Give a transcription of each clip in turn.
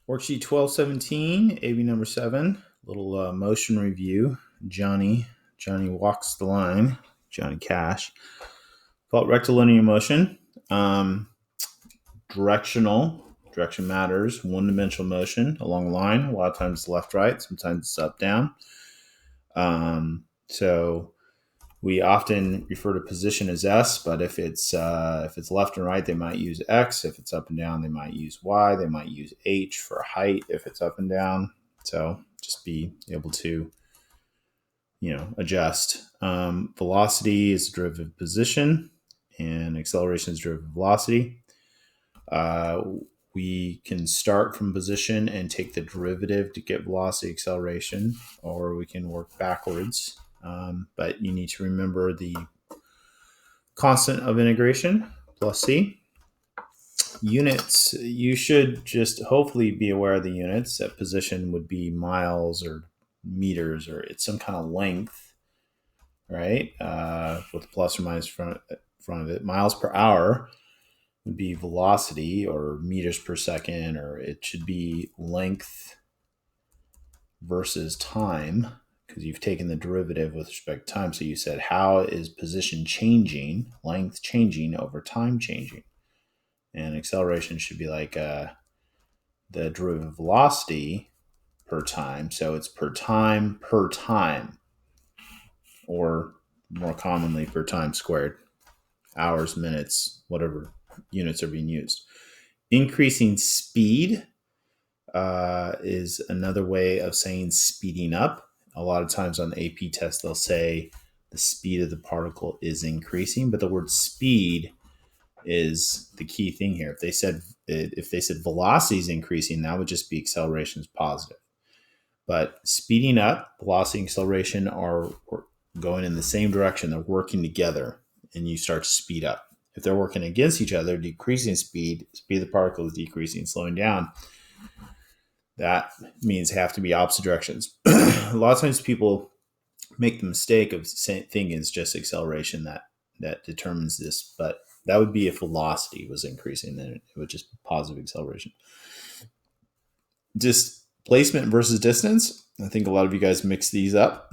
Worksheet 1217, AB number 7, little motion review. Johnny walks the line, Johnny Cash. Called rectilinear motion. Direction matters. One-dimensional motion along a line. A lot of times it's left-right, sometimes it's up-down. So we often refer to position as S, but if it's left and right, they might use X. If it's up and down, they might use Y. They might use H for height if it's up and down. So just be able to, adjust. Velocity is derivative of position, and acceleration is derivative of velocity. We can start from position and take the derivative to get velocity acceleration, or we can work backwards. But you need to remember the constant of integration plus c. Units, you should just hopefully be aware of the units. That position would be miles or meters, or it's some kind of length, right? With a plus or minus front of it. Miles per hour would be velocity, or meters per second, or it should be length versus time, because you've taken the derivative with respect to time. So you said, how is position changing, length changing over time changing? And acceleration should be like the derivative of velocity per time. So it's per time, or more commonly per time squared. Hours, minutes, whatever units are being used. Increasing speed is another way of saying speeding up. A lot of times on the AP test, they'll say the speed of the particle is increasing, but the word speed is the key thing here. If they said velocity is increasing, that would just be acceleration is positive. But speeding up, velocity and acceleration are going in the same direction. They're working together, and you start to speed up. If they're working against each other, decreasing speed of the particle is decreasing, slowing down. That means they have to be opposite directions. A lot of times people make the mistake of thinking it's just acceleration that determines this, but that would be if velocity was increasing, then it would just be positive acceleration. Displacement versus distance. I think a lot of you guys mix these up.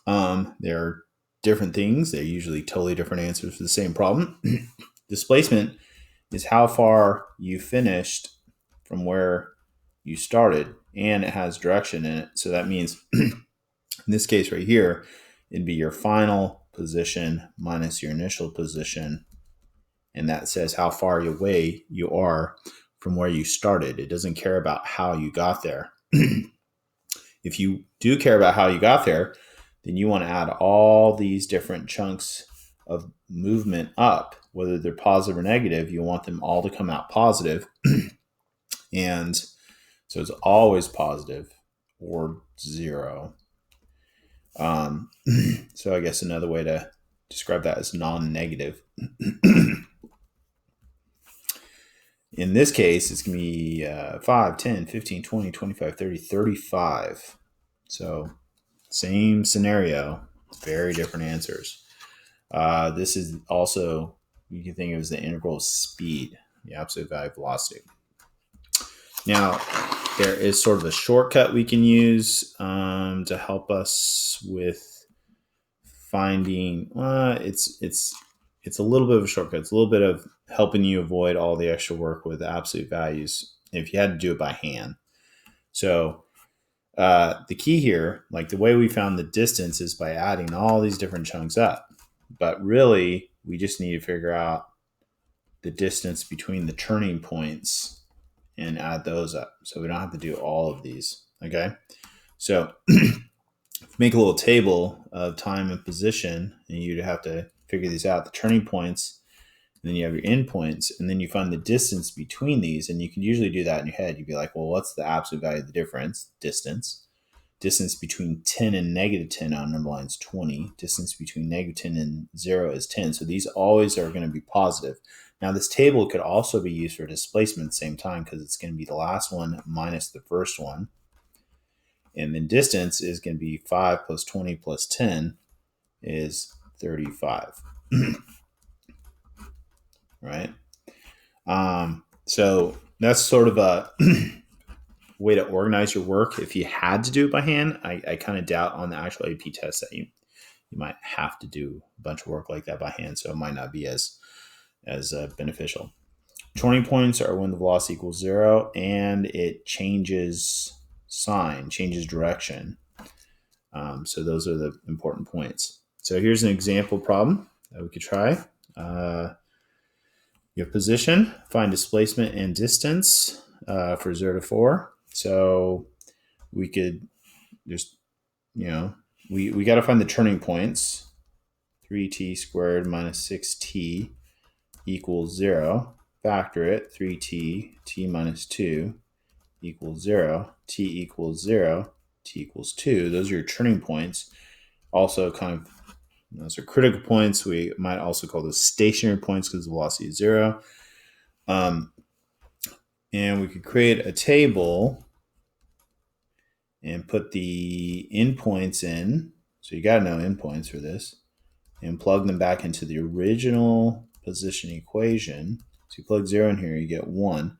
They're different things. They're usually totally different answers for the same problem. Displacement is how far you finished from where you started, and it has direction in it. So that means in this case right here, it'd be your final position minus your initial position. And that says how far away you are from where you started. It doesn't care about how you got there. If you do care about how you got there, then you want to add all these different chunks of movement up, whether they're positive or negative. You want them all to come out positive. And so it's always positive or zero. So I guess another way to describe that is non-negative. In this case, it's going to be 5, 10, 15, 20, 25, 30, 35. So same scenario, very different answers. This is also, you can think of as the integral of speed, the absolute value of velocity. Now, there is sort of a shortcut we can use to help us with finding. It's a little bit of a shortcut. It's a little bit of helping you avoid all the extra work with absolute values if you had to do it by hand. So the key here, like the way we found the distance, is by adding all these different chunks up. But really, we just need to figure out the distance between the turning points and add those up. So we don't have to do all of these. Okay. So make a little table of time and position, and you'd have to figure these out, the turning points, and then you have your endpoints, and then you find the distance between these. And you can usually do that in your head. You'd be like, well, what's the absolute value of the difference? Distance between 10 and negative 10 on number line is 20. Distance between negative 10 and 0 is 10. So these always are going to be positive. Now, this table could also be used for displacement at the same time, because it's going to be the last one minus the first one. And then distance is going to be 5 plus 20 plus 10 is 35. Right? So that's sort of a way to organize your work if you had to do it by hand. I kind of doubt on the actual AP test that you might have to do a bunch of work like that by hand, so it might not be as beneficial. Turning points are when the velocity equals 0 and it changes sign, changes direction. So those are the important points. So here's an example problem that we could try. Your position, find displacement and distance for 0 to 4. So we could just, we got to find the turning points. 3t squared minus 6t equals 0. Factor it. 3t, t minus 2 equals 0. T equals 0. T equals 2. Those are your turning points. Also kind of, those are critical points. We might also call those stationary points because the velocity is 0. And we could create a table and put the endpoints in. So you got to know endpoints for this. And plug them back into the original position equation. So you plug 0 in here, you get 1.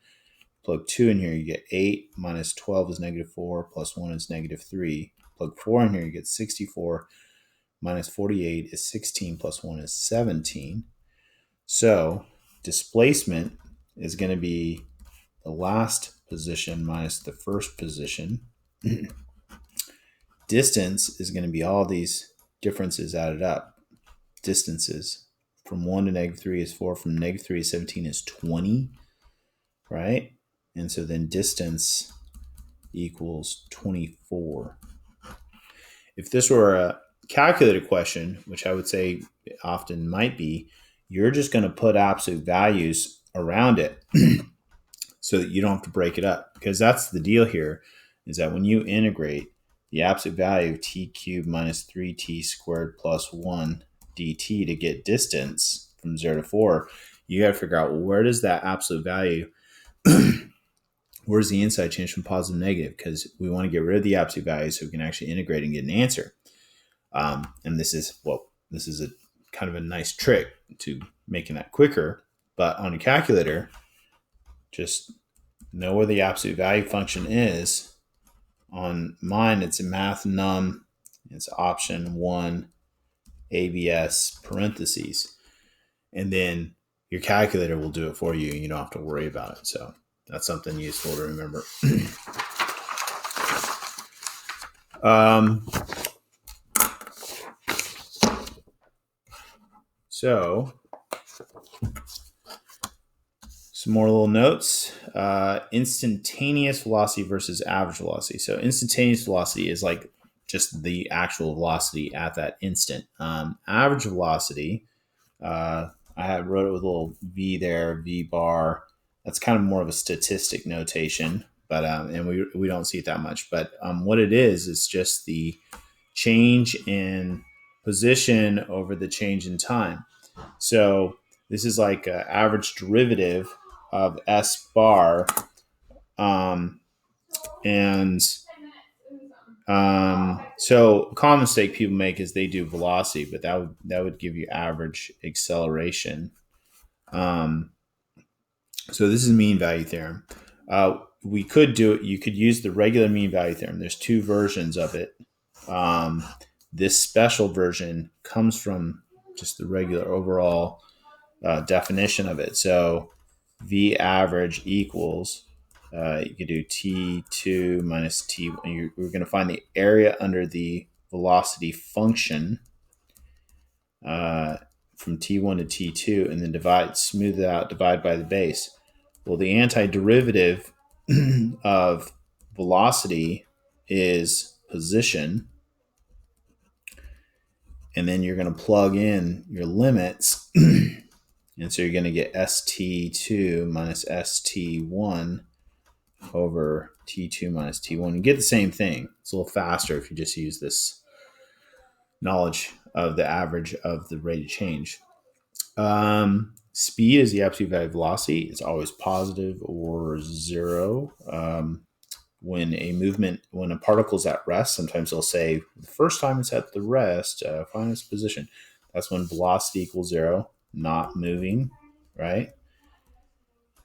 Plug 2 in here, you get 8. Minus 12 is negative 4. Plus 1 is negative 3. Plug 4 in here, you get 64. Minus 48 is 16. Plus 1 is 17. So displacement is going to be the last position minus the first position. Distance is going to be all these differences added up. Distances from 1 to negative 3 is 4. From negative 3 to 17 is 20. Right? And so then distance equals 24. If this were a calculated question, which I would say often might be, you're just going to put absolute values around it so that you don't have to break it up. Because that's the deal here, is that when you integrate the absolute value of t cubed minus 3t squared plus 1 dt to get distance from 0 to 4, you got to figure out, well, where does that absolute value, where's the inside change from positive to negative? Because we want to get rid of the absolute value so we can actually integrate and get an answer. And this is a kind of a nice trick to making that quicker. But on a calculator, just know where the absolute value function is. On mine, it's a math num. It's option 1, ABS parentheses. And then your calculator will do it for you and you don't have to worry about it. So that's something useful to remember. So some more little notes. Instantaneous velocity versus average velocity. So instantaneous velocity is like just the actual velocity at that instant. Average velocity, I wrote it with a little v there, v bar. That's kind of more of a statistic notation, but and we don't see it that much. But what it is just the change in position over the change in time. So this is like an average derivative of s bar, so a common mistake people make is they do velocity, but that would give you average acceleration. So this is mean value theorem. We could do it. You could use the regular mean value theorem. There's two versions of it. This special version comes from just the regular overall definition of it. So V average equals, you could do T2 minus T. We're going to find the area under the velocity function from T1 to T2 and then smooth it out, divide by the base. Well, the antiderivative of velocity is position. And then you're going to plug in your limits. And so you're going to get ST2 minus ST1 over T2 minus T1. You get the same thing. It's a little faster if you just use this knowledge of the average of the rate of change. Speed is the absolute value of velocity. It's always positive or 0. When a particle's at rest, sometimes they'll say the first time it's at the rest, find its position. That's when velocity equals 0, not moving, right?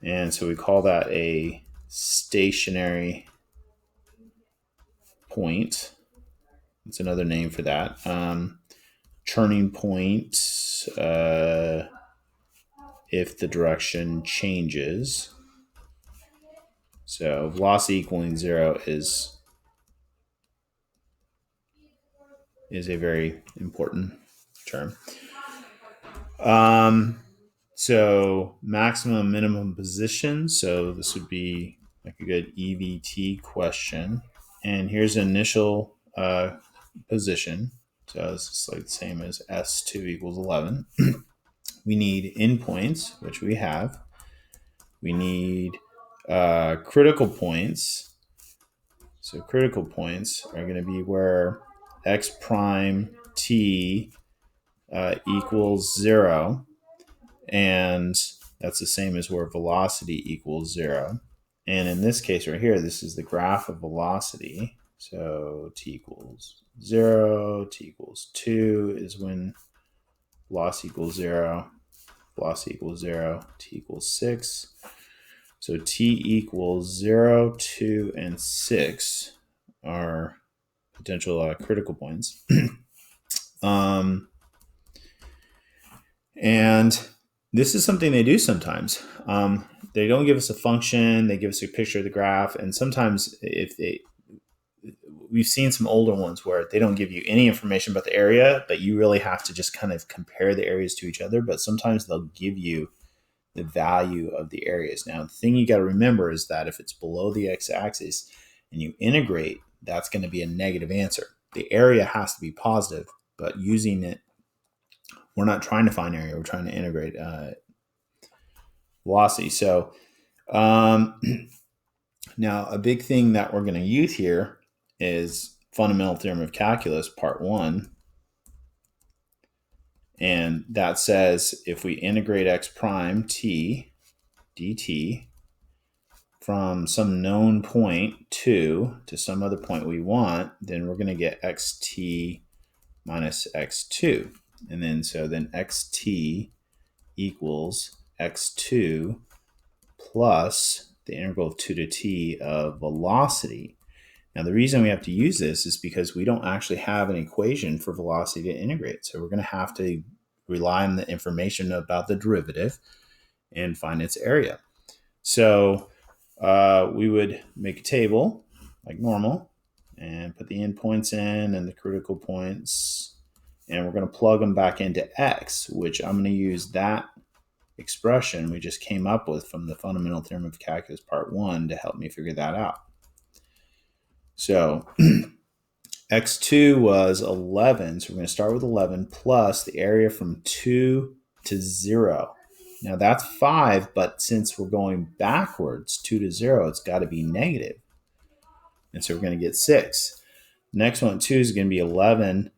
And so we call that a stationary point. It's another name for that. Turning point, if the direction changes. So velocity equaling 0 is a very important term. So maximum minimum position. So this would be like a good EVT question. And here's an initial position. So this is like the same as S2 equals 11. We need endpoints, which we have. We need critical points. So critical points are going to be where x prime t equals 0. And that's the same as where velocity equals 0. And in this case right here, this is the graph of velocity. So t equals 0, t equals 2 is when velocity equals 0, velocity equals 0, t equals 6. So t equals 0, 2, and 6 are potential critical points. And this is something they do sometimes. They don't give us a function, they give us a picture of the graph. And sometimes we've seen some older ones where they don't give you any information about the area, but you really have to just kind of compare the areas to each other. But sometimes they'll give you the value of the areas. Now, the thing you got to remember is that if it's below the x-axis and you integrate, that's going to be a negative answer. The area has to be positive, but using it, we're not trying to find area, we're trying to integrate velocity. So now a big thing that we're going to use here is fundamental theorem of calculus, part 1. And that says if we integrate x prime t dt from some known point 2 to some other point we want, then we're going to get xt minus x2. And then xt equals x2 plus the integral of 2 to t of velocity. Now, the reason we have to use this is because we don't actually have an equation for velocity to integrate. So we're going to have to rely on the information about the derivative and find its area. So we would make a table like normal and put the endpoints in and the critical points. And we're going to plug them back into x, which I'm going to use that expression we just came up with from the fundamental theorem of calculus part 1 to help me figure that out. So x2 was 11. So we're going to start with 11 plus the area from 2 to 0. Now that's 5, but since we're going backwards, 2 to 0, it's got to be negative. And so we're going to get 6. Next one, 2 is going to be 11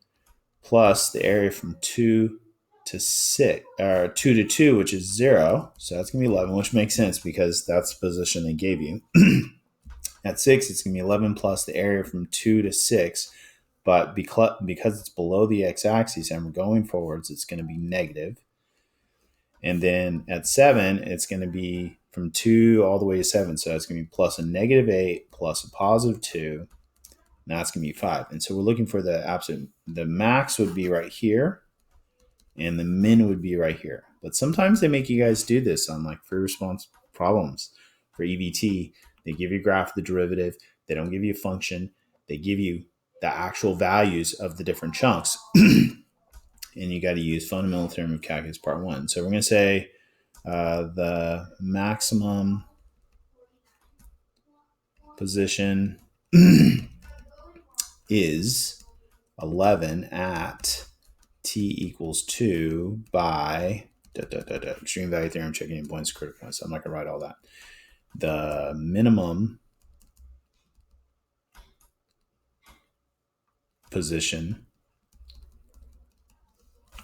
plus the area from 2 to 6, or 2 to 2, which is 0. So that's going to be 11, which makes sense because that's the position they gave you. At 6, it's going to be 11 plus the area from 2 to 6. But because it's below the x-axis and we're going forwards, it's going to be negative. And then at 7, it's going to be from 2 all the way to 7. So it's going to be plus a negative 8 plus a positive 2. And that's going to be 5. And so we're looking for the absolute. The max would be right here. And the min would be right here. But sometimes they make you guys do this on like free response problems for EVT. They give you a graph of the derivative. They don't give you a function. They give you the actual values of the different chunks. And you got to use fundamental theorem of calculus part 1. So we're going to say the maximum position is 11 at t equals 2 by extreme value theorem, checking in points, critical points. So I'm not going to write all that. The minimum position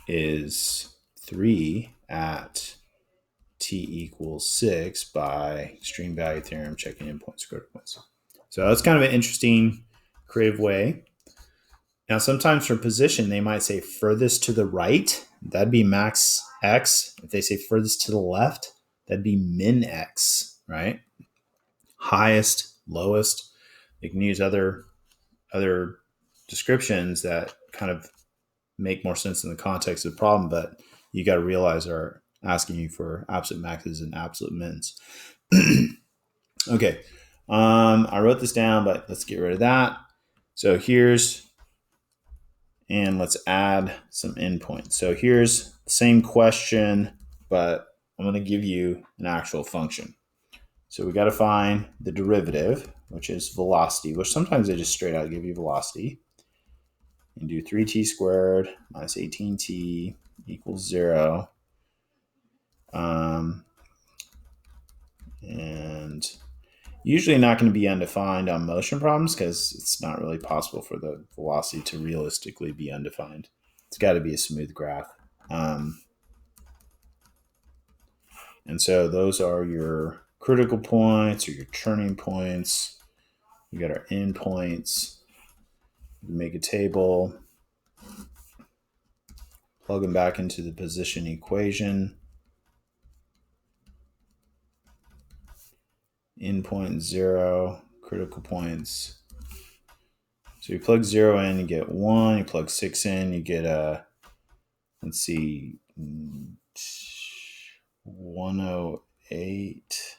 is 3 at t equals 6 by extreme value theorem, checking in points, critical points. So that's kind of an interesting, creative way. Now, sometimes for position, they might say furthest to the right. That'd be max x. If they say furthest to the left, that'd be min x, right? Highest, lowest. They can use other other descriptions that kind of make more sense in the context of the problem, but you got to realize are asking you for absolute maxes and absolute mins. Okay. I wrote this down, but let's get rid of that. So and let's add some endpoints. So here's the same question, but I'm going to give you an actual function. So we got to find the derivative, which is velocity, which sometimes they just straight out give you velocity. And do 3t squared minus 18t equals 0. And usually not going to be undefined on motion problems because it's not really possible for the velocity to realistically be undefined. It's got to be a smooth graph. And so those are your critical points or your turning points. We got our endpoints. Make a table. Plug them back into the position equation. Endpoint 0, critical points. So you plug 0 in, you get 1. You plug 6 in, you get let's see, 108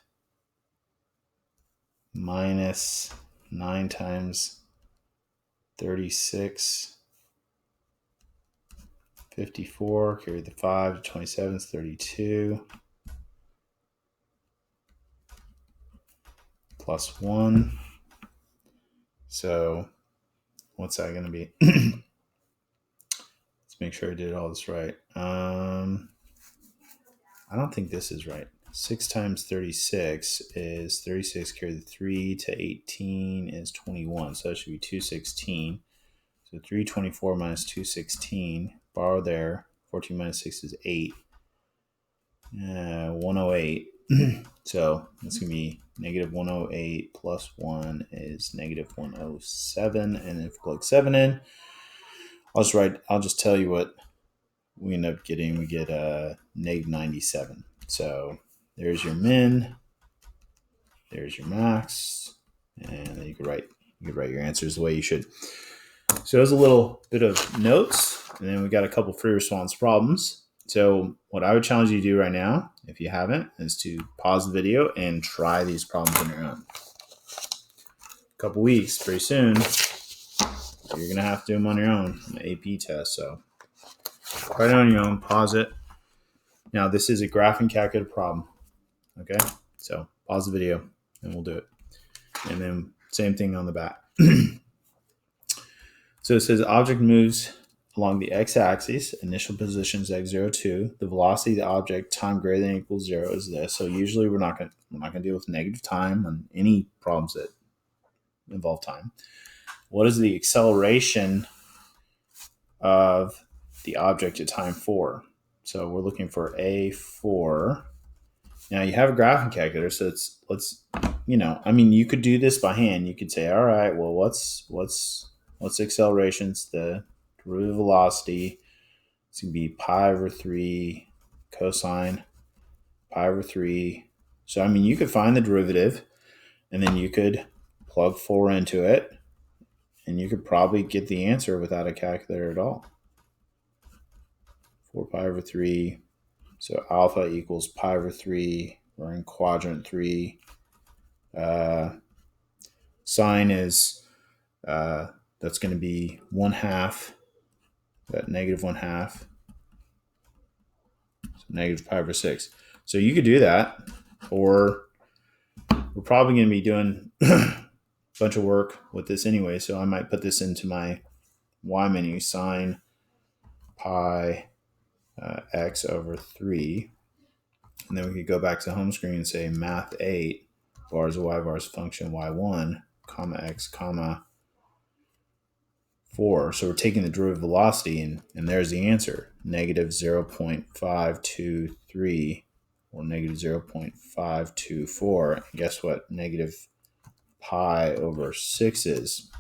minus 9 times 36, 54, carry the 5 to 27 is 32, plus 1. So what's that going to be? Let's make sure I did all this right. I don't think this is right. 6 times 36 is 36, carry the 3 to 18 is 21. So that should be 216. So 324 minus 216, borrow there. 14 minus 6 is 8. 108. So that's going to be negative 108 plus 1 is negative 107. And if we plug 7 in, I'll just tell you what we end up getting. We get negative 97. So there's your min, there's your max, and then you could write your answers the way you should. So there's a little bit of notes, and then we got a couple free response problems. So what I would challenge you to do right now, if you haven't, is to pause the video and try these problems on your own. A couple weeks, pretty soon, you're going to have to do them on your own, an AP test. So write it on your own, pause it. Now, this is a graphing calculator problem, okay? So pause the video, and we'll do it. And then same thing on the back. So it says object moves along the x-axis, initial position is x0, 2. The velocity of the object, time greater than or equals 0, is this. So usually we're not going to deal with negative time on any problems that involve time. What is the acceleration of the object at time 4? So we're looking for A4. Now you have a graphing calculator, so you could do this by hand. You could say, all right, well, what's acceleration's the derivative velocity? It's going to be pi over 3 cosine pi over 3. So, you could find the derivative, and then you could plug 4 into it, and you could probably get the answer without a calculator at all. 4 pi over 3. So alpha equals pi over 3. We're in quadrant 3. Sine is, that's going to be 1/2. That negative 1/2. So negative pi over 6. So you could do that, or we're probably going to be doing a bunch of work with this anyway. So I might put this into my y menu, sine pi x over 3. And then we could go back to the home screen and say math 8, bars of y bars function y1, comma x, comma 4. So we're taking the derivative velocity, and there's the answer, negative 0.523 or negative 0.524. And guess what? Negative pi over 6 is.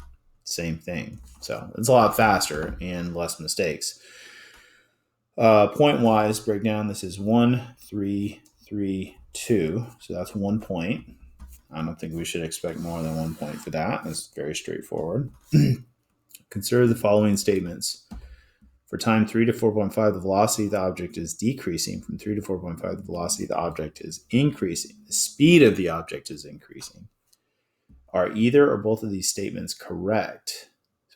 Same thing. So it's a lot faster and less mistakes. Point-wise breakdown, this is 1, 3, 3, 2. So that's 1 point. I don't think we should expect more than 1 point for that. That's very straightforward. Consider the following statements. For time 3 to 4.5, the velocity of the object is decreasing. From 3 to 4.5, the velocity of the object is increasing. The speed of the object is increasing. Are either or both of these statements correct?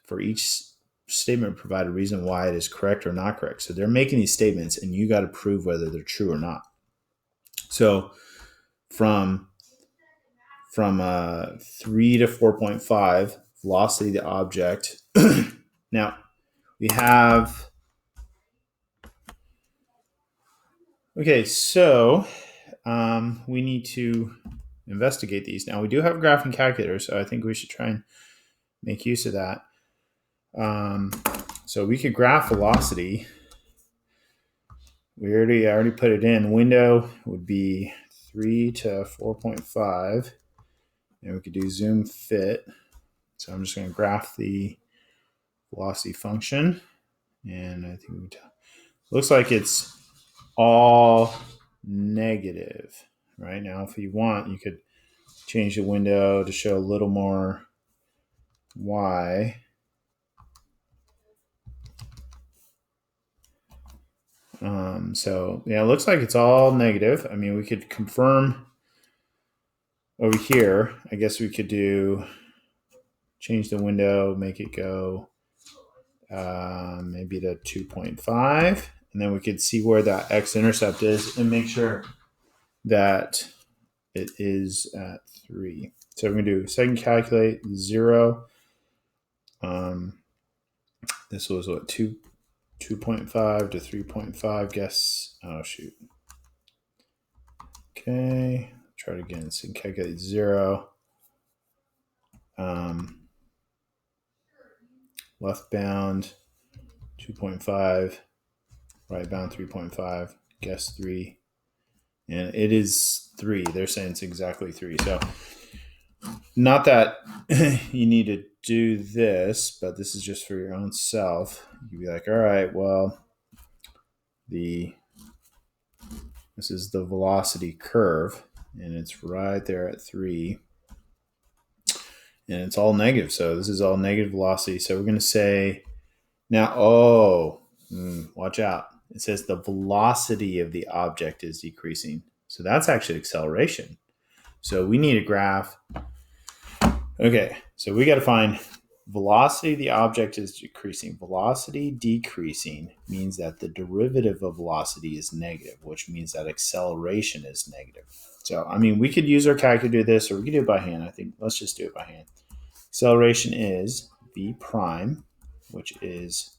For each statement, provide a reason why it is correct or not correct. So they're making these statements, and you got to prove whether they're true or not. So from 3 to 4.5, velocity of the object. Now, we have... Okay, so we need to investigate these. Now, we do have a graphing calculator, so I think we should try and make use of that. So we could graph velocity. We already put it in. Window would be 3 to 4.5. And we could do zoom fit. So I'm just going to graph the velocity function. And I think looks like it's all negative. Right now, if you want, you could change the window to show a little more y. So yeah, it looks like it's all negative. I mean, we could confirm over here. I guess we could change the window, make it go maybe to 2.5, and then we could see where that x-intercept is and make sure that it is at 3. So we're going to do second calculate 0. This was what, 2.5 to 3.5, guess. Oh, shoot. Okay, try it again. So calculate 0. Left bound 2.5, right bound 3.5, guess 3. And it is 3. They're saying it's exactly 3. So not that you need to do this, but this is just for your own self. You'd be like, all right, well, this is the velocity curve, and it's right there at 3. And it's all negative. So this is all negative velocity. So we're going to say now, watch out. It says the velocity of the object is decreasing. So that's actually acceleration. So we need a graph. Okay, so we got to find velocity of the object is decreasing. Velocity decreasing means that the derivative of velocity is negative, which means that acceleration is negative. So, I mean, we could use our calculator to do this, or we could do it by hand. I think let's just do it by hand. Acceleration is v prime, which is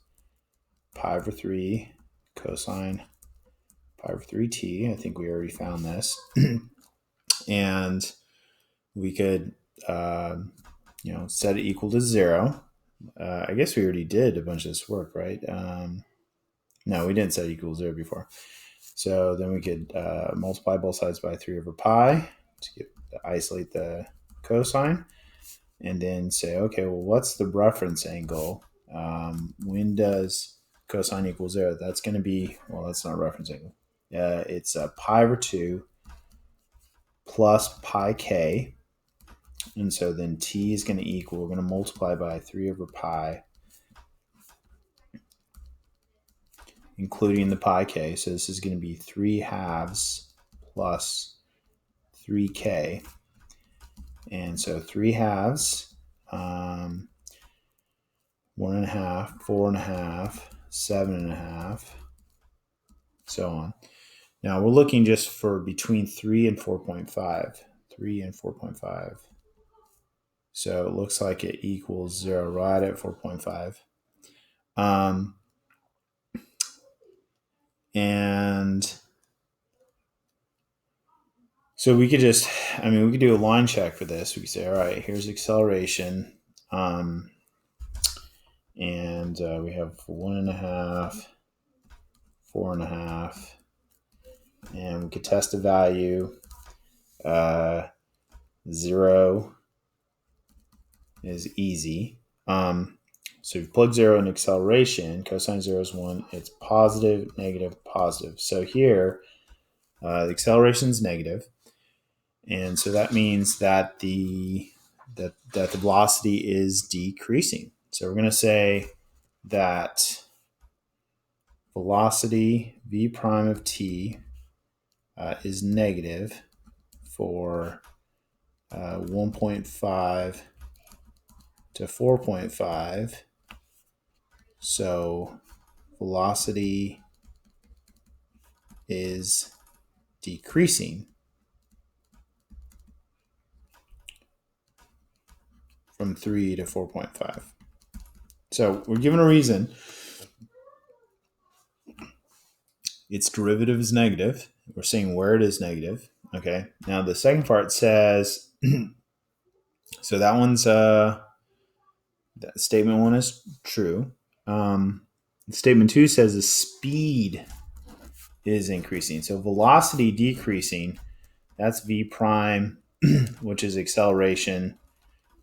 pi over 3 cosine pi over 3t. I think we already found this. And we could, set it equal to 0. I guess we already did a bunch of this work, right? No, we didn't set it equal to 0 before. So then we could multiply both sides by 3 over pi to isolate the cosine. And then say, okay, well, what's the reference angle? When does cosine equal 0? That's going to be, well, that's not reference angle. It's pi over 2 plus pi k. And so then t is going to equal, we're going to multiply by 3 over pi, including the pi k. So this is going to be 3 halves plus 3k. And so 3 halves, 1.5, 4.5, 7.5, so on. Now we're looking just for between 3 and 4.5. 3 and 4.5. So it looks like it equals 0 right at 4.5. And so we could just, we could do a line check for this. We could say, all right, here's acceleration. And we have 1.5, 4.5. And we could test a value. 0 is easy. So if you plug 0 in acceleration, cosine 0 is 1. It's positive, negative, positive. So here, the acceleration is negative. And so that means that the velocity is decreasing. So we're going to say that velocity v prime of t is negative for 1.5 to 4.5. So velocity is decreasing from 3 to 4.5. So we're given a reason. Its derivative is negative. We're saying where it is negative. Okay. Now the second part says, so that one's, that statement one is true. Statement two says the speed is increasing. So velocity decreasing, that's v prime, which is acceleration,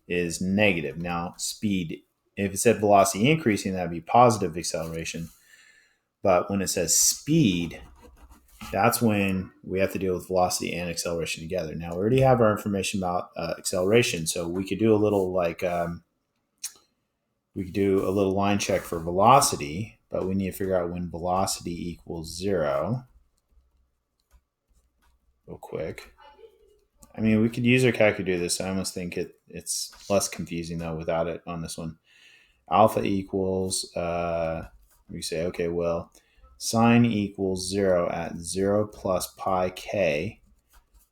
is negative. Now speed, if it said velocity increasing, that'd be positive acceleration. But when it says speed, that's when we have to deal with velocity and acceleration together. Now we already have our information about acceleration, so we could do a little line check for velocity, but we need to figure out when velocity equals 0. Real quick. I mean, we could use our calculator to do this. I almost think it's less confusing though without it on this one. Alpha equals, we say, okay, well, sine equals 0 at 0 plus pi k.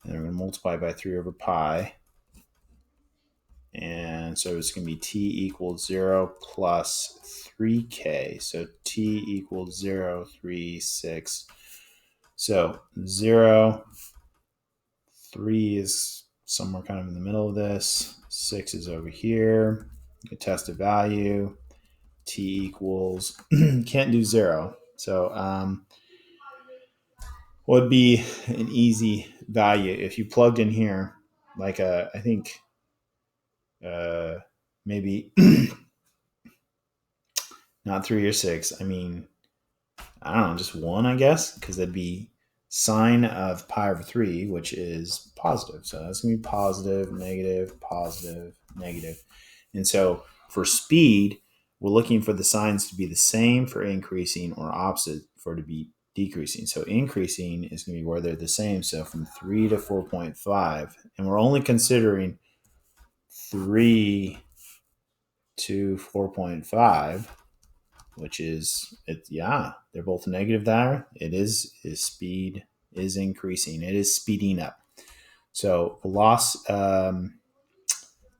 And we're going to multiply by 3 over pi. And so it's going to be t equals 0 plus 3k. So t equals 0, 3, 6. So 0, 3 is somewhere kind of in the middle of this. 6 is over here. You can test a value. T equals, can't do 0. So what would be an easy value if you plugged in here, like I think maybe not 3 or 6. I mean, I don't know, just 1, I guess, because that'd be sine of pi over 3, which is positive. So that's going to be positive, negative. And so for speed, we're looking for the signs to be the same for increasing or opposite for it to be decreasing. So increasing is going to be where they're the same. So from 3 to 4.5, and we're only considering 3 to 4.5, which is, they're both negative there. It is speed is increasing. It is speeding up. So velocity,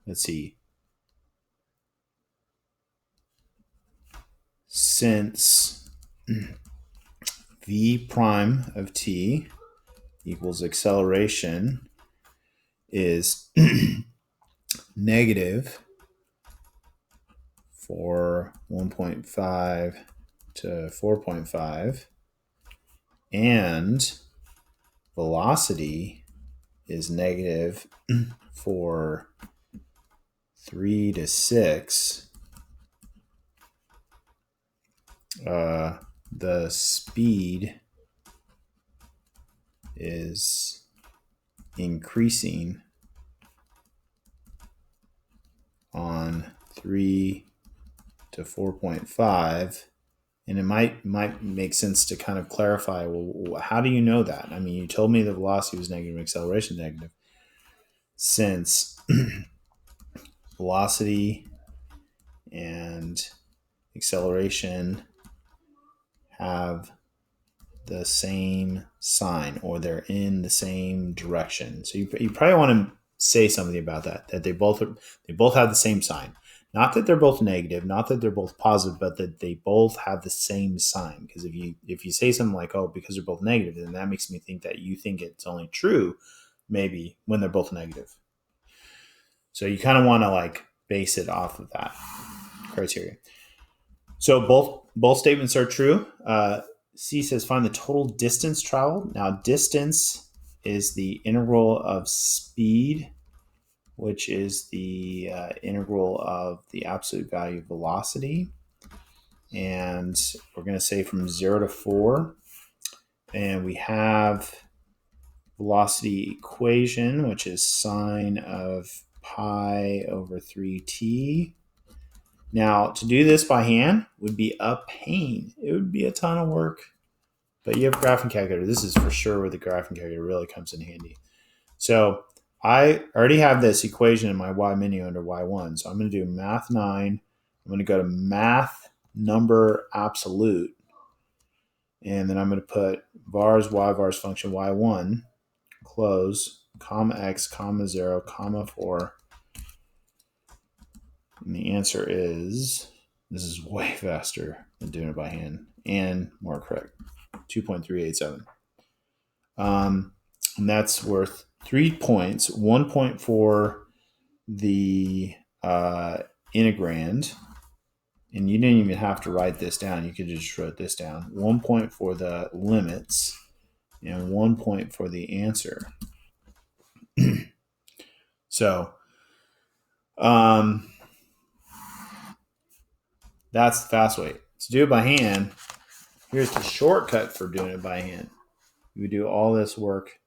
let's see. Since v prime of t equals acceleration is negative for 1.5 to 4.5, and velocity is negative for 3 to 6, the speed is increasing on 3 to 4.5. And it might make sense to kind of clarify, well, how do you know that? I mean, you told me the velocity was negative, acceleration negative. Since velocity and acceleration have the same sign, or they're in the same direction. So you probably want to say something about that they both have the same sign. Not that they're both negative, not that they're both positive, but that they both have the same sign. Because if you say something like, oh, because they're both negative, then that makes me think that you think it's only true maybe when they're both negative. So you kind of want to like base it off of that criteria. So both statements are true. C says find the total distance traveled. Now distance is the integral of speed, which is the integral of the absolute value of velocity. And we're going to say from 0 to 4. And we have velocity equation, which is sine of pi over 3t. Now, to do this by hand would be a pain. It would be a ton of work. But you have a graphing calculator. This is for sure where the graphing calculator really comes in handy. So I already have this equation in my y menu under y1. So I'm going to do math 9. I'm going to go to math number absolute. And then I'm going to put vars y vars function y1, close, comma x, comma 0, comma 4. And the answer is, this is way faster than doing it by hand and more correct, 2.387. And that's worth 3 points, 1 point for the integrand. And you didn't even have to write this down. You could just write this down. 1 point for the limits and 1 point for the answer. So that's the fast way. To do it by hand, here's the shortcut for doing it by hand. You would do all this work.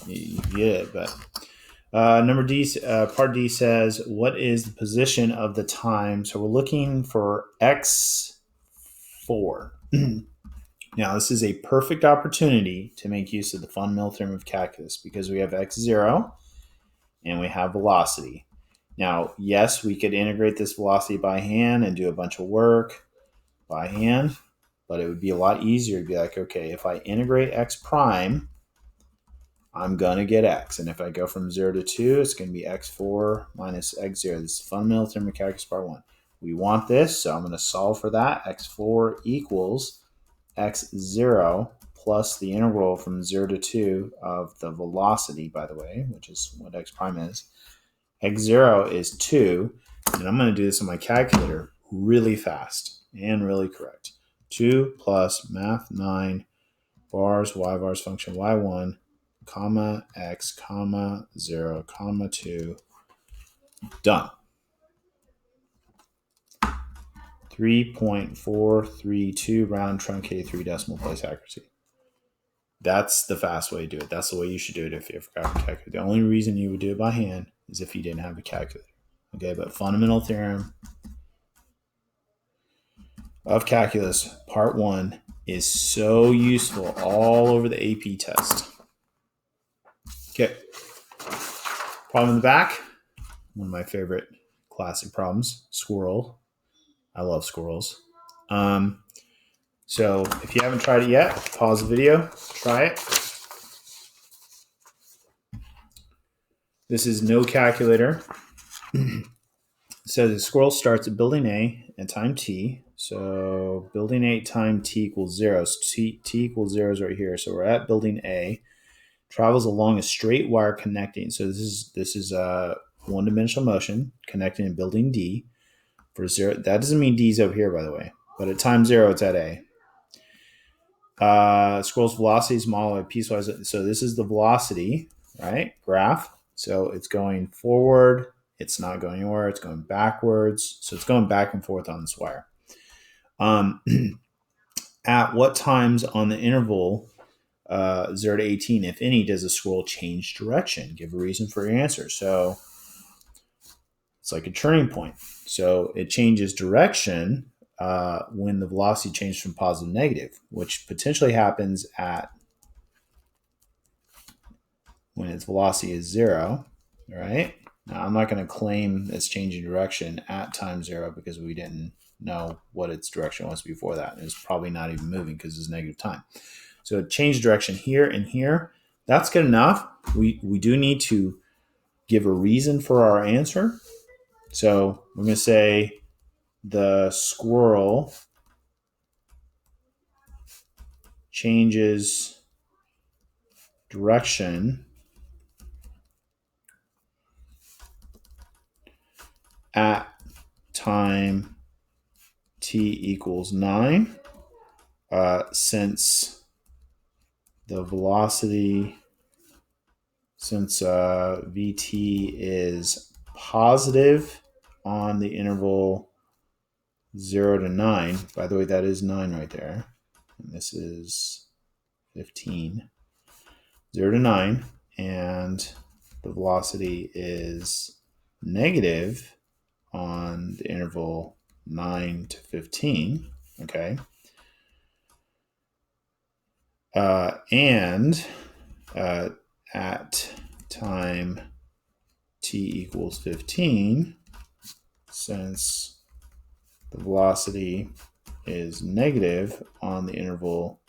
You get it, but number D, part D says, what is the position of the time? So we're looking for x4. Now, this is a perfect opportunity to make use of the fundamental theorem of calculus because we have x0 and we have velocity. Now, yes, we could integrate this velocity by hand and do a bunch of work by hand, but it would be a lot easier to be like, okay, if I integrate x prime, I'm going to get x. And if I go from 0 to 2, it's going to be x4 minus x0. This is fundamental theorem of calculus part 1. We want this, so I'm going to solve for that. x4 equals x0 plus the integral from 0 to 2 of the velocity, by the way, which is what x prime is. x0 is 2, and I'm going to do this on my calculator really fast and really correct. 2 plus math 9 vars y vars function y1 comma x comma 0 comma 2. Done. 3.432 round truncated 3 decimal place accuracy. That's the fast way to do it. That's the way you should do it if you have a graphing calculator. The only reason you would do it by hand is if you didn't have a calculator. Okay, but fundamental theorem of calculus part 1 is so useful all over the AP test. Okay. Problem in the back. One of my favorite classic problems, squirrel. I love squirrels. So if you haven't tried it yet, pause the video, try it. This is no calculator. It says the squirrel starts at building A at time t. So building A time t equals 0. So t equals 0 is right here. So we're at building A. Travels along a straight wire connecting. So this is a one-dimensional motion connecting in building D for 0. That doesn't mean D is over here, by the way. But at time 0, it's at A. Squirrel's velocity is modeled piecewise. So this is the velocity, right? Graph. So it's going forward. It's not going anywhere. It's going backwards. So it's going back and forth on this wire. At what times on the interval 0 to 18, if any, does the squirrel change direction? Give a reason for your answer. So it's like a turning point. So it changes direction when the velocity changes from positive to negative, which potentially happens at when its velocity is 0, right? Now, I'm not going to claim it's changing direction at time 0 because we didn't know what its direction was before that. It's probably not even moving because it's negative time. So it changed direction here and here. That's good enough. We do need to give a reason for our answer. So we're going to say the squirrel changes direction at time t equals 9 since the velocity, since vt is positive on the interval 0 to 9. By the way, that is 9 right there. And this is 15, 0 to 9, and the velocity is negative on the interval 9 to 15, okay? And at time t equals 15, since the velocity is negative on the interval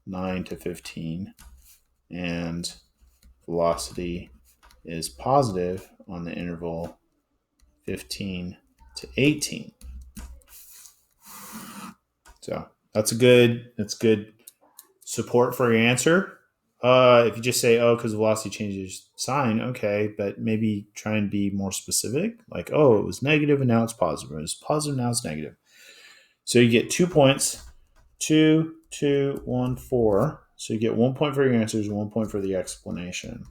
9 to 15, and velocity is positive on the interval 15 to 18. So that's good support for your answer. If you just say, oh, because velocity changes sign, okay, but maybe try and be more specific. Like, oh, it was negative and now it's positive. It was positive, now it's negative. So you get 2 points, 2, 2, 1, 4. So you get 1 point for your answers, 1 point for the explanation.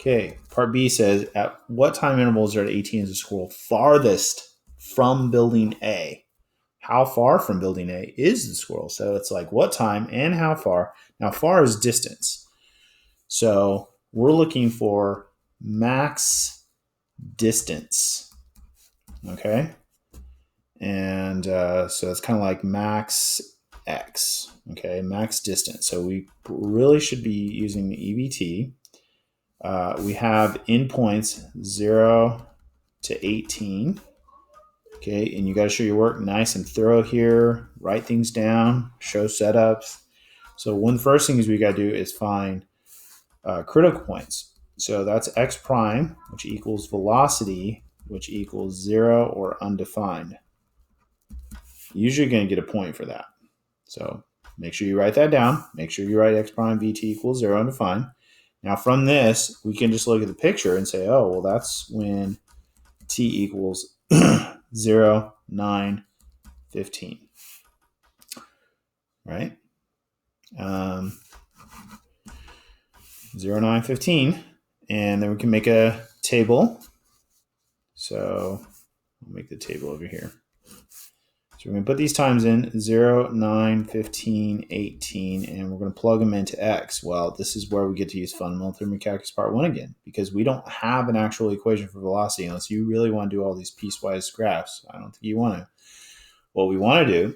Okay, part B says, at what time interval 0 to 18 is the squirrel farthest from building A? How far from building A is the squirrel? So it's like what time and how far. Now, far is distance. So we're looking for max distance. Okay. And so it's kind of like max x. Okay. Max distance. So we really should be using the EBT. We have endpoints 0 to 18. Okay, and you got to show your work nice and thorough here. Write things down, show setups. So one of the first things we got to do is find critical points. So that's x prime, which equals velocity, which equals 0 or undefined. Usually going to get a point for that. So make sure you write that down. Make sure you write x prime vt equals 0 undefined. Now from this, we can just look at the picture and say, oh, well, that's when t equals 0, 9, 15, right? 0, 9, 15, and then we can make a table. So I'll make the table over here. So we're going to put these times in 0, 9, 15, 18, and we're going to plug them into x. Well, this is where we get to use fundamental theorem of calculus part 1 again, because we don't have an actual equation for velocity unless you really want to do all these piecewise graphs. I don't think you want to. What we want to do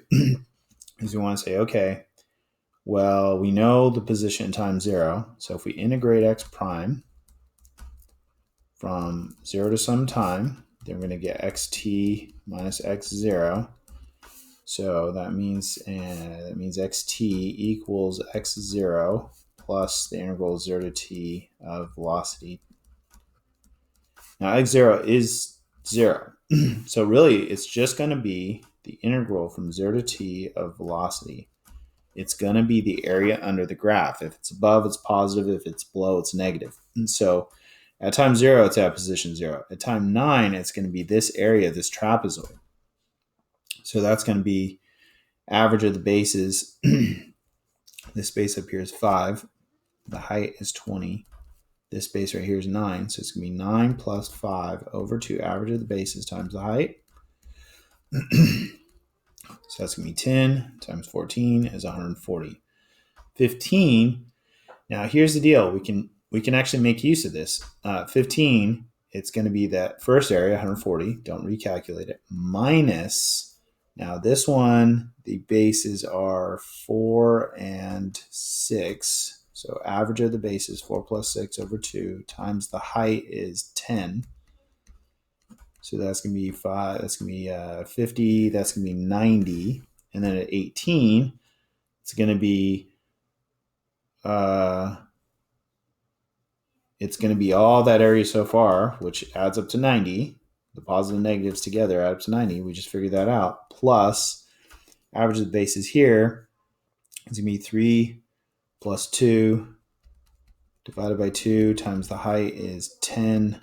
is we want to say, okay, well, we know the position times 0. So if we integrate x prime from 0 to some time, then we're going to get xt minus x0. So that means xt equals x0 plus the integral 0 to t of velocity. Now x0 is 0. So really, it's just going to be the integral from 0 to t of velocity. It's going to be the area under the graph. If it's above, it's positive. If it's below, it's negative. And so at time 0, it's at position 0. At time 9, it's going to be this area, this trapezoid. So that's going to be average of the bases. This base up here is 5. The height is 20. This base right here is 9. So it's going to be 9 plus 5 over 2 average of the bases times the height. So that's going to be 10 times 14 is 140. 15. Now here's the deal. We can actually make use of this. 15, it's going to be that first area, 140. Don't recalculate it. Minus, now this one, the bases are 4 and 6. So average of the bases, 4 plus 6 over 2 times the height is 10. So that's going to be 5. That's going to be 50. That's going to be 90. And then at 18, it's going to be all that area so far, which adds up to 90. The positive and negatives together add up to 90. We just figured that out. Plus, average of the bases here is going to be 3 plus 2 divided by 2 times the height is 10.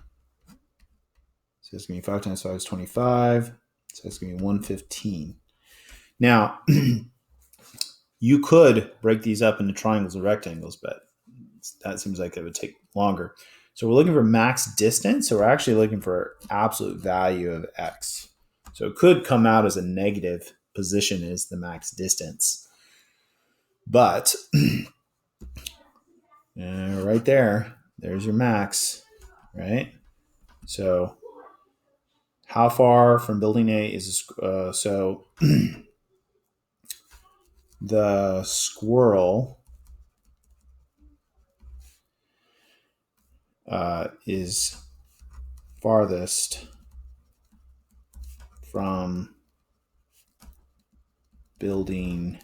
So it's going to be 5 times 5 is 25. So it's going to be 115. Now, you could break these up into triangles and rectangles, but that seems like it would take longer. So we're looking for max distance. So we're actually looking for absolute value of x. So it could come out as a negative position is the max distance. But right there's your max, right? So how far from building A is so the squirrel is farthest from building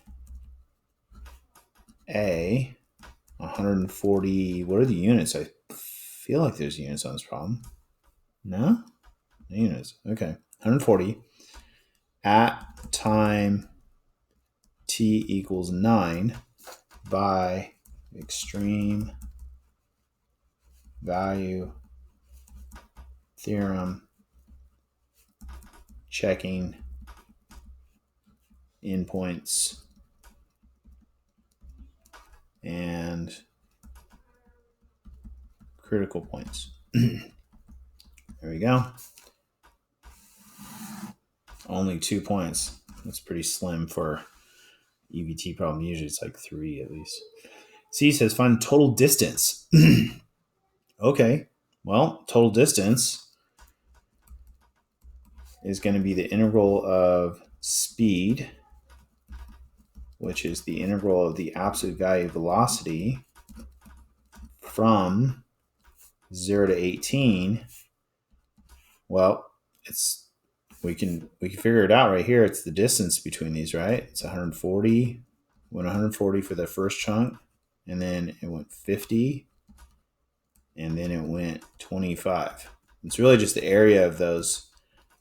A. 140. What are the units? I feel like there's units on this problem. No? No units. Okay. 140 at time t equals 9 by extreme value theorem checking endpoints and critical points. There we go. Only 2 points. That's pretty slim for EVT problem. Usually it's like 3 at least. C says find total distance. Okay. Well, total distance is going to be the integral of speed, which is the integral of the absolute value of velocity from 0 to 18. Well, we can figure it out right here. It's the distance between these, right? It's 140. Went 140 for the first chunk, and then it went 50, and then it went 25. It's really just the area of those.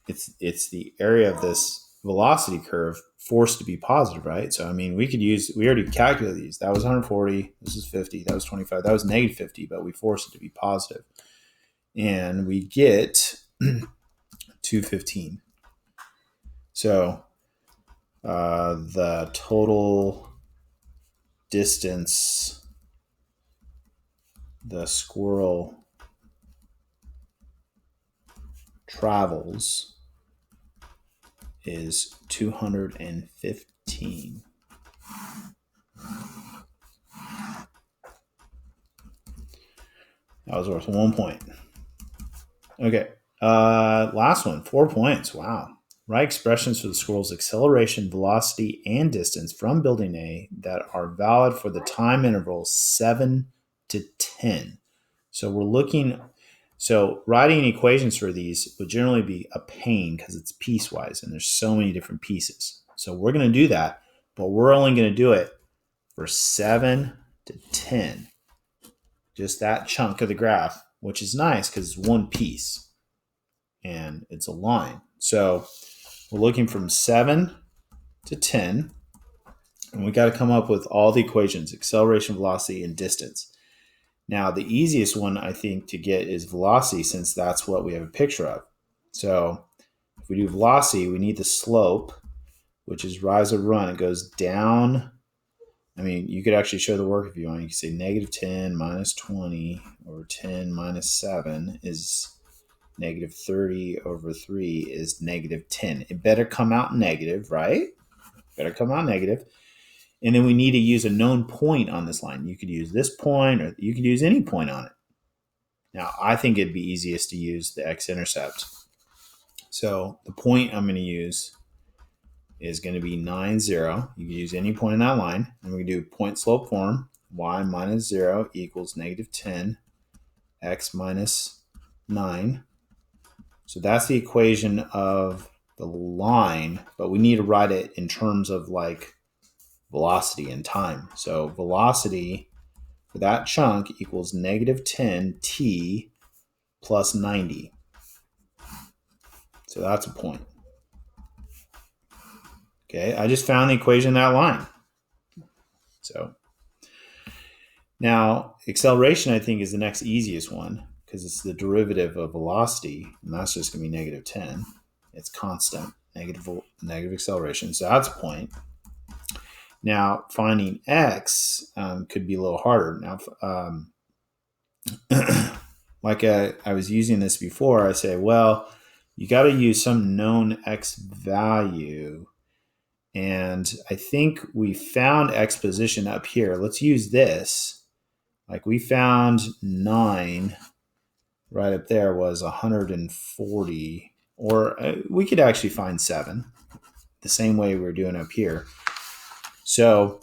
It's the area of this velocity curve forced to be positive, right? So I mean, we already calculated these. That was 140. This is 50. That was 25. That was negative 50, but we forced it to be positive, and we get 215. So the total distance the squirrel travels is 215. That was worth 1 point. Okay. Last one, 4 points. Wow. Write expressions for the squirrel's acceleration, velocity, and distance from building A that are valid for the time interval 7 to 10. So writing equations for these would generally be a pain because it's piecewise and there's so many different pieces. So we're going to do that, but we're only going to do it for 7 to 10. Just that chunk of the graph, which is nice because it's one piece and it's a line. So we're looking from 7 to 10, and we got to come up with all the equations, acceleration, velocity, and distance. Now, the easiest one, I think, to get is velocity, since that's what we have a picture of. So if we do velocity, we need the slope, which is rise or run. It goes down. I mean, you could actually show the work if you want. You could say negative 10 minus 20 over 10 minus 7 is negative 30 over 3 is negative 10. It better come out negative, right? Better come out negative. And then we need to use a known point on this line. You could use this point, or you could use any point on it. Now, I think it'd be easiest to use the x-intercept. So the point I'm going to use is going to be 9, 0. You can use any point in that line. And we can do point slope form. Y minus 0 equals negative 10. X minus 9. So that's the equation of the line, but we need to write it in terms of like velocity and time. So velocity for that chunk equals negative 10 t plus 90. So that's a point. Okay, I just found the equation of that line. So now acceleration, I think, is the next easiest one because it's the derivative of velocity, and that's just going to be negative 10. It's constant, negative acceleration. So that's a point. Now, finding x could be a little harder. Now, like I was using this before, I say, well, you got to use some known x value And I think we found x position up here. Let's use this. Like we found 9 right up there was 140, or we could actually find 7 the same way we were doing up here. So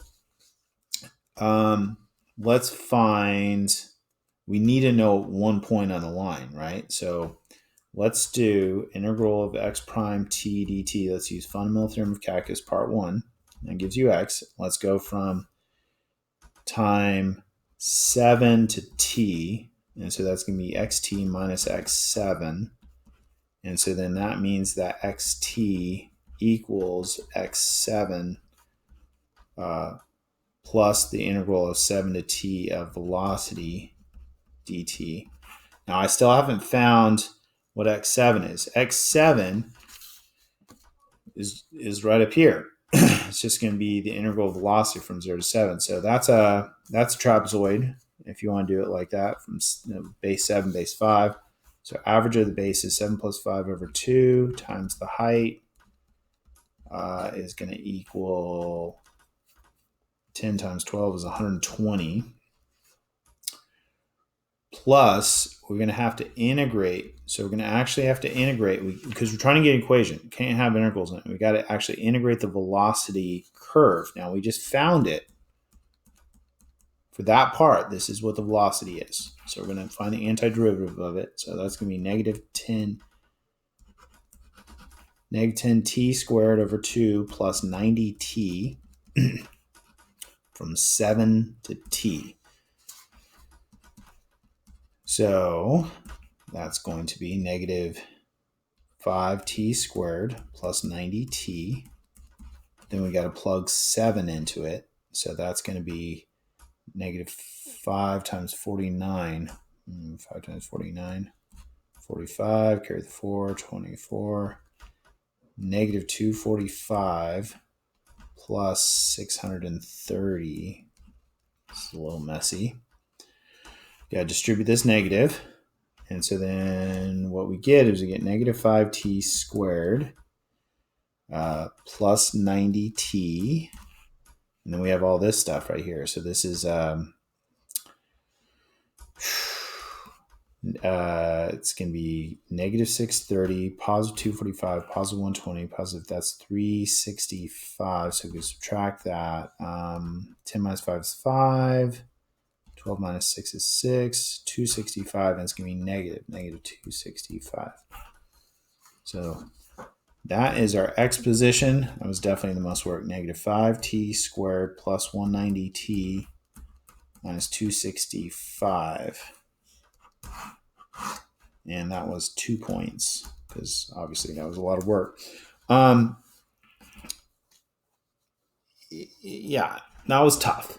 let's find, we need to know one point on the line, right? So let's do integral of x prime t dt. Let's use fundamental theorem of calculus part 1. That gives you x. Let's go from time 7 to t. And so that's going to be xt minus x7. And so then that means that xt equals x7 plus the integral of 7 to t of velocity dt. Now I still haven't found what x7 is. X7 is right up here. It's just going to be the integral of velocity from 0 to 7. So that's a trapezoid if you want to do it like that, from base 7, base 5. So average of the base is 7 plus 5 over 2 times the height is going to equal 10 times 12 is 120. Plus, we're going to have to integrate. So we're going to actually have to integrate, because we're trying to get an equation. We can't have integrals in it. We got to actually integrate the velocity curve. Now, we just found it. For that part, this is what the velocity is. So we're going to find the antiderivative of it. So that's going to be negative 10 t squared over 2 plus 90t from 7 to t. So that's going to be negative 5t squared plus 90t. Then we got to plug 7 into it. So that's going to be negative 5 times 49. 5 times 49. 45, carry the 4, 24. Negative 245 plus 630. It's a little messy. Yeah, distribute this negative. And so then what we get is we get negative 5t squared plus 90t. And then we have all this stuff right here. So this is, it's going to be negative 630, positive 245, positive 120, positive, that's 365. So we subtract that. 10 minus 5 is 5. 12 minus 6 is 6. 265, and it's going to be negative 265. So that is our x position. That was definitely the most work. Negative 5t squared plus 190t minus 265. And that was 2 points, because obviously that was a lot of work. Yeah, that was tough.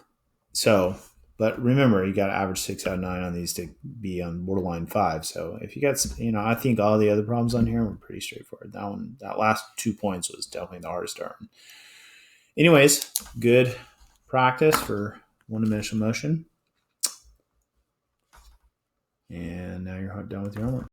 So, but remember, you got to average 6 out of 9 on these to be on borderline 5. So if you got, I think all the other problems on here were pretty straightforward. That last 2 points was definitely the hardest to earn. Anyways, good practice for one-dimensional motion. And now you're done with your homework.